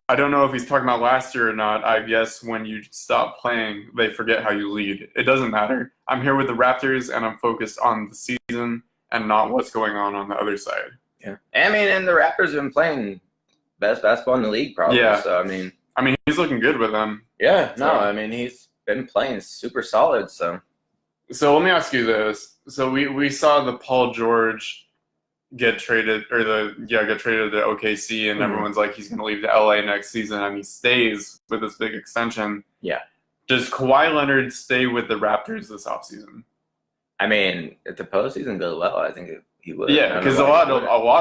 I don't know if he's talking about last year or not. I guess when you stop playing, they forget how you lead. It doesn't matter. I'm here with the Raptors, and I'm focused on the season and not what's going on the other side. Yeah. I mean, and the Raptors have been playing best basketball in the league, probably. Yeah. So, I mean, he's looking good with them. Yeah. No, I mean, he's been playing super solid, so. So let me ask you this. So we saw the Paul George get traded to OKC, and everyone's like he's going to leave to LA next season, and he stays with this big extension. Yeah. Does Kawhi Leonard stay with the Raptors this offseason? I mean, if the postseason goes well, I think he would. Yeah, because a lot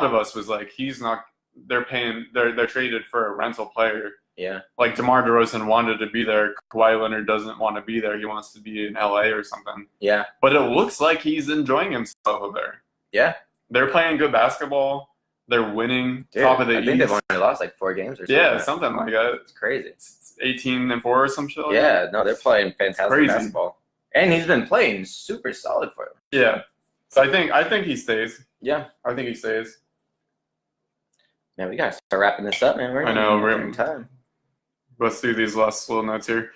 of us was like, he's not. They're traded for a rental player. Yeah. Like DeMar DeRozan wanted to be there. Kawhi Leonard doesn't want to be there. He wants to be in LA or something. Yeah. But it looks like he's enjoying himself over there. Yeah. They're playing good basketball. They're winning. Dude, top of the East. I think they've only lost like 4 games or something. Yeah, something like that. It's crazy. It's 18-4 or some shit like that. Yeah, no, they're playing fantastic crazy basketball. And he's been playing super solid for them. Yeah. So I think he stays. Yeah. I think he stays. Man, we gotta start wrapping this up, man. We're in time. Let's do these last little notes here.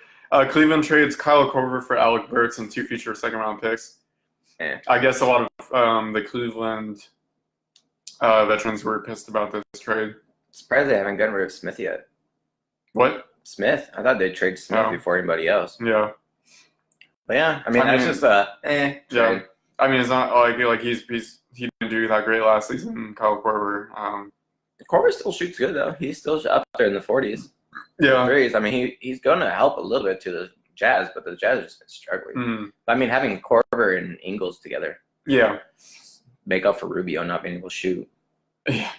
Cleveland trades Kyle Korver for Alec Burks and 2 future second-round picks. Yeah. I guess a lot of the Cleveland veterans were pissed about this trade. Surprised they haven't gotten rid of Smith yet. What? Smith? I thought they'd trade Smith before anybody else. Yeah. But yeah, I mean, that's just trade. Yeah. I mean, it's not like he didn't do that great last season. Kyle Korver. Korver still shoots good though. He's still up there in the 40s. Yeah. Threes. I mean, he's going to help a little bit to the Jazz, but the Jazz have just been struggling. Mm. But I mean, having Korver and Ingles together. Yeah. Make up for Rubio not being able to shoot.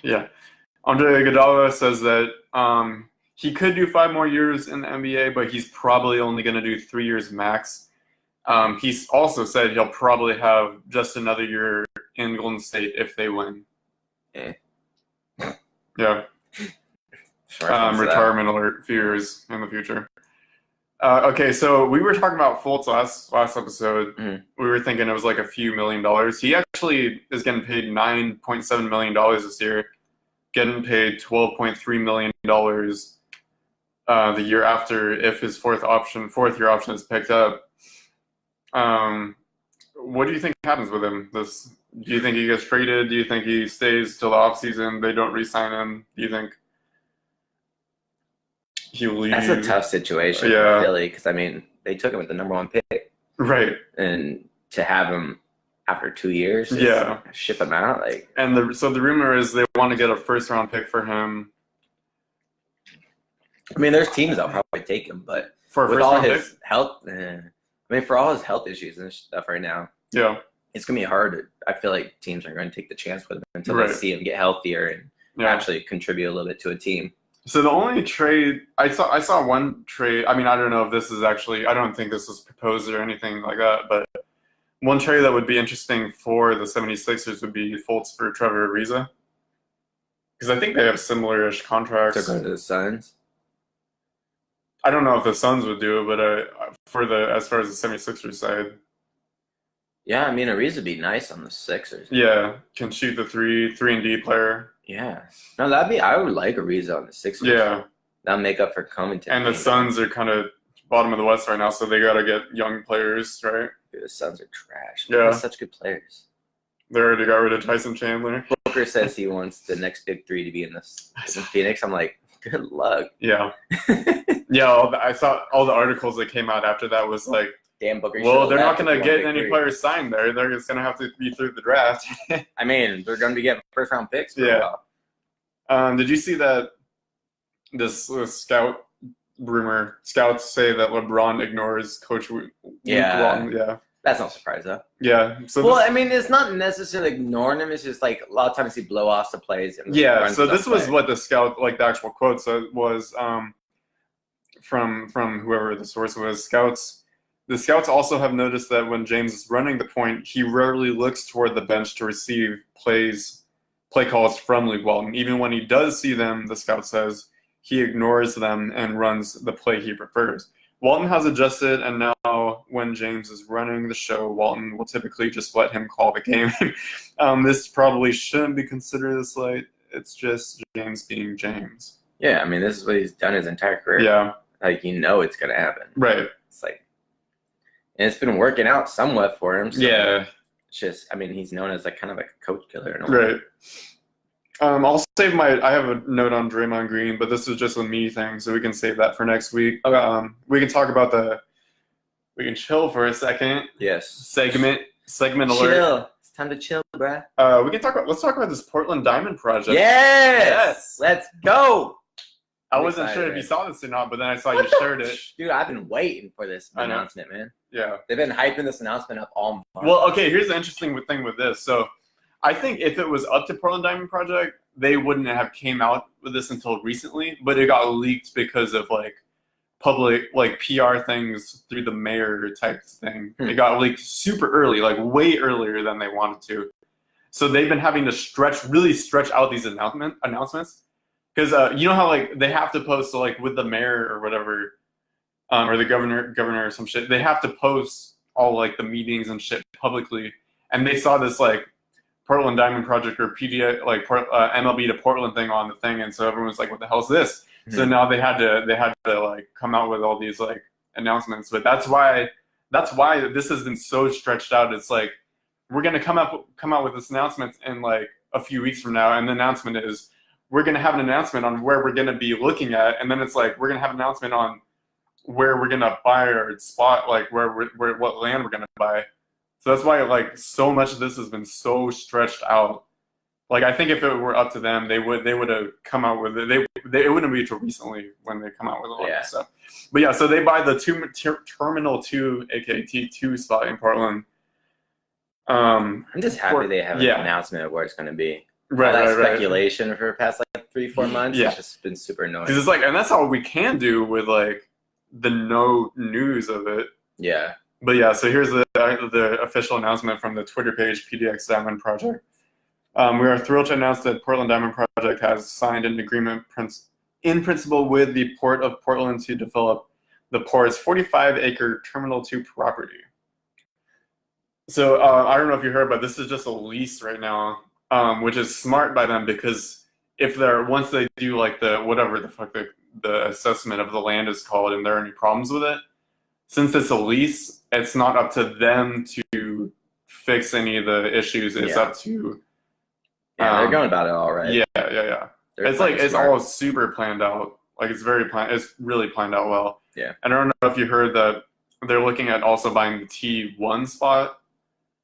Yeah. Andre Iguodala says that he could do 5 more years in the NBA, but he's probably only going to do 3 years max. He's also said he'll probably have just another year in Golden State if they win. Yeah. Retirement alert, few years in the future. Okay, so we were talking about Fultz last episode. Mm. We were thinking it was like a few $1 million. He actually is getting paid $9.7 million this year, getting paid $12.3 million the year after if his fourth year option is picked up. What do you think happens with him? Do you think he gets traded? Do you think he stays till the offseason? They don't re-sign him? Do you think he will leave? That's a tough situation for Philly because, I mean, they took him at the number 1 pick. Right. And to have him after 2 years, ship him out. So the rumor is they want to get a first-round pick for him. I mean, there's teams that'll probably take him, but with all his health, for all his health issues and stuff right now, it's going to be hard. I feel like teams are going to take the chance with him until they see him get healthier and actually contribute a little bit to a team. So the only trade I saw one trade. I mean, I don't know if this is actually. I don't think this was proposed or anything like that. But one trade that would be interesting for the 76ers would be Fultz for Trevor Ariza, because I think they have similar-ish contracts. To go to the Suns. I don't know if the Suns would do it, but as far as the 76ers side. Yeah, I mean, Ariza would be nice on the Sixers. Yeah, can shoot the 3-and-D player. Yeah. No, I would like Ariza on the Sixers. Yeah. That'll make up for Covington. And the Suns are kind of bottom of the West right now, so they got to get young players, right? Dude, the Suns are trash. Yeah. They're such good players. They already got rid of Tyson Chandler. Booker says he wants the next big 3 to be in Phoenix. I'm like, good luck. Yeah. Yeah, I saw all the articles that came out after that was like, damn, Booker. Well, they're not going to get any players signed there. They're just going to have to be through the draft. I mean, they're going to be getting first-round picks for a while. Did you see that this scout rumor? Scouts say that LeBron ignores Coach Luke Walton. Yeah. That's no surprise, though. Yeah. So I mean, it's not necessarily ignoring him. It's just like a lot of times he blow off the plays. And so this was what the scout, like the actual quote was from whoever the source was. The scouts also have noticed that when James is running the point, he rarely looks toward the bench to receive play calls from Luke Walton. Even when he does see them, the scout says, he ignores them and runs the play he prefers. Walton has adjusted, and now when James is running the show, Walton will typically just let him call the game. This probably shouldn't be considered a slight. It's just James being James. Yeah, I mean, this is what he's done his entire career. Yeah. Like, it's going to happen. Right. It's like, and it's been working out somewhat for him. So yeah. It's just, I mean, he's known as like kind of like a coach killer. In a way. Right. I'll save I have a note on Draymond Green, but this is just a me thing, so we can save that for next week. Okay. We can talk about we can chill for a second. Yes. Segment alert. Chill. It's time to chill, bruh. Let's talk about this Portland Diamond project. Yes. Let's go. I wasn't sure if you saw this or not, but then I saw you shared it. Dude, I've been waiting for this announcement, man. Yeah. They've been hyping this announcement up all month. Well, okay, here's the interesting thing with this. So I think if it was up to Portland Diamond Project, they wouldn't have came out with this until recently, but it got leaked because of public PR things through the mayor type thing. It got leaked super early, way earlier than they wanted to. So they've been having to really stretch out these announcements. Because you know how they have to post with the mayor or whatever, or the governor or some shit. They have to post all the meetings and shit publicly, and they saw this Portland Diamond Project or PDA MLB to Portland thing on the thing, and so everyone was like, "What the hell is this?" Mm-hmm. So now they had to come out with all these announcements. But that's why this has been so stretched out. It's we're gonna come out with this announcement in a few weeks from now, and the announcement is, we're going to have an announcement on where we're going to be looking at, and then it's like we're going to have an announcement on where we're going to buy our spot, like what land we're going to buy. So that's why like so much of this has been so stretched out. Like I think if it were up to them, they would have come out with it. It wouldn't be too recently when they come out with a lot of stuff. But yeah, so they buy the Terminal 2, aka T2 spot in Portland. I'm just happy they have an announcement of where it's going to be. Right, all that speculation for the past like 3-4 months. It's just been super annoying. Because it's like, and that's all we can do with like the no news of it. Yeah. But yeah, so here's the official announcement from the Twitter page, PDX Diamond Project. We are thrilled to announce that Portland Diamond Project has signed an agreement in principle with the Port of Portland to develop the port's 45-acre Terminal 2 property. So I don't know if you heard, but this is just a lease right now, which is smart by them because if once they do like whatever the fuck the assessment of the land is called and there are any problems with it, since it's a lease, it's not up to them to fix any of the issues. It's up to they're going about it all right. Yeah. It's like it's all super planned out. Like it's really planned out well. Yeah. And I don't know if you heard that they're looking at also buying the T1 spot,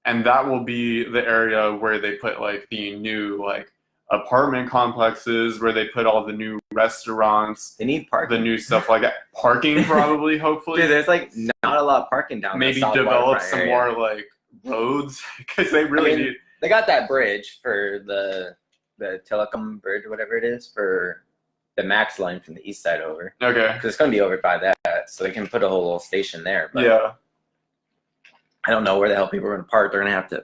and that will be the area where they put like the new like apartment complexes, where they put all the new restaurants. They need parking. The new stuff like that. Parking probably, hopefully. Dude, there's like not a lot of parking down there. Maybe develop some more like roads because they really need. They got that bridge for the Telecom Bridge or whatever it is for the Max line from the east side over. Okay. Because it's going to be over by that, so they can put a whole little station there. But yeah. I don't know where the hell people are going to park. They're going to have to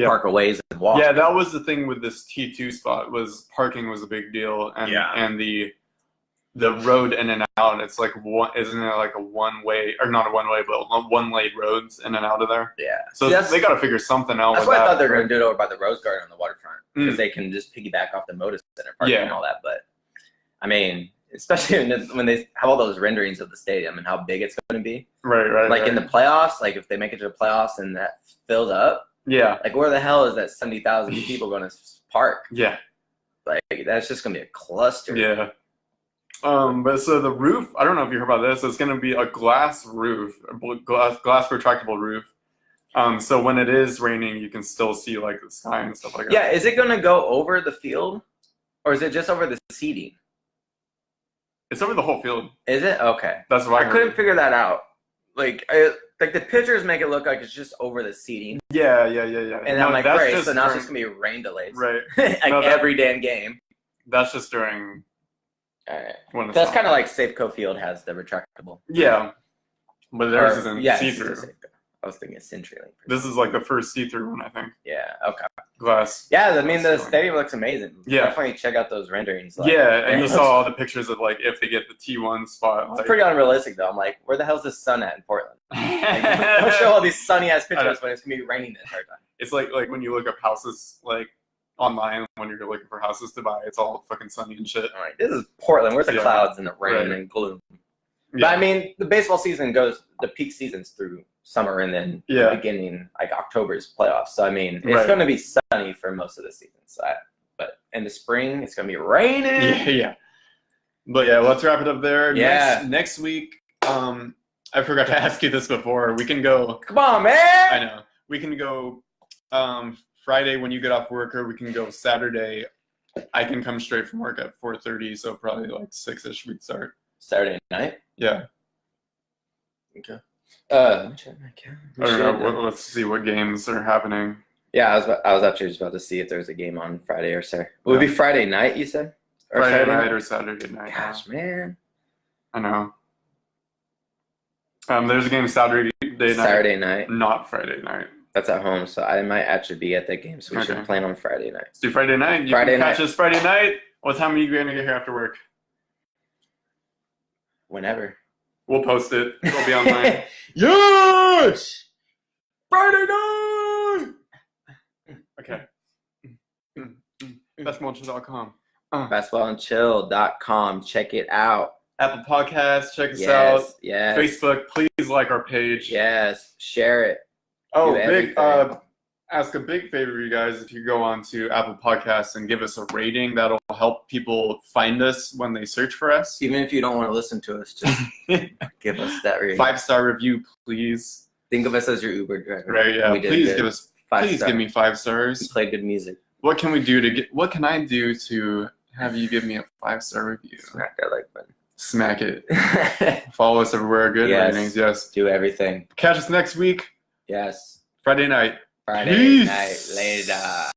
park a ways and walk. Yeah, that was the thing with this T2 spot was parking was a big deal, and the road in and out. It's like isn't it like a one way or not a one way, but one lane roads in and out of there? Yeah. So they got to figure something out. That's why I thought they were going to do it over by the Rose Garden on the waterfront because they can just piggyback off the Moda Center parking and all that. But I mean, especially when they have all those renderings of the stadium and how big it's going to be. Right. Like in the playoffs, like if they make it to the playoffs and that fills up. Yeah. Like where the hell is that 70,000 people going to park? Yeah. Like that's just going to be a cluster. Yeah. But so the roof, I don't know if you heard about this. It's going to be a glass roof, glass retractable roof. So when it is raining, you can still see like the sky and stuff like that. Yeah. Is it going to go over the field, or is it just over the seating? It's over the whole field. Is it? Okay. That's why I couldn't figure that out. Like the pictures make it look like it's just over the seating. Yeah. And I'm like, great. So now it's just gonna be rain delays. Right. Every damn game. That's just during. All right. That's kind of like Safeco Field has the retractable. Yeah, but theirs isn't see-through. I was thinking CenturyLink. This is like the first see-through one, I think. Yeah. Okay. Glass. Yeah, I mean the stadium looks amazing. Yeah. Definitely check out those renderings. Like, and you saw all the pictures of like if they get the T1 spot. It's pretty unrealistic though. I'm like, where the hell's the sun at in Portland? Don't show all these sunny ass pictures when it's gonna be raining the entire time. It's like when you look up houses like online when you're looking for houses to buy, it's all fucking sunny and shit. I'm like, this is Portland. Where's the clouds and the rain and gloom? Yeah. But I mean, the baseball season the peak season's through summer and then the beginning, like October's playoffs. So I mean, it's going to be sunny for most of the season. So but in the spring, it's going to be raining. Yeah. But yeah, let's wrap it up there. Yeah. Next week, I forgot to ask you this before. We can go. Come on, man. I know. We can go Friday when you get off work, or we can go Saturday. I can come straight from work at 4:30, so probably like 6ish we'd start. Saturday night? Yeah. Okay. Let me check my calendar. I don't know. Let's see what games are happening. Yeah, I was actually just about to see if there's a game on Friday or Saturday. Would it be Friday night, you said? Or Friday night or Saturday night. Gosh, man. I know. There's a game Saturday night. Not Friday night. That's at home, so I might actually be at that game, so we should plan on Friday night. Let's do Friday night. You can catch us Friday night. What time are you going to get here after work? Whenever. We'll post it. It'll be online. Yes! Friday night! Okay. Basketballchill.com. Basketballandchill.com. Check it out. Apple Podcasts. Check us out. Yes. Facebook. Please like our page. Yes. Share it. Oh, big. ask a big favor of you guys. If you go on to Apple Podcasts and give us a rating, that'll help people find us when they search for us. Even if you don't want to listen to us, just give us that rating. 5-star review, please. Think of us as your Uber driver. Right, yeah. Please give us, please star. give me 5 stars. Play good music. What can we do to get, what can I do to have you give me a 5-star review? Smack that like button. Smack it. Follow us everywhere. Good ratings, yes. Do everything. Catch us next week. Yes. Friday night. Friday Peace. night. Later.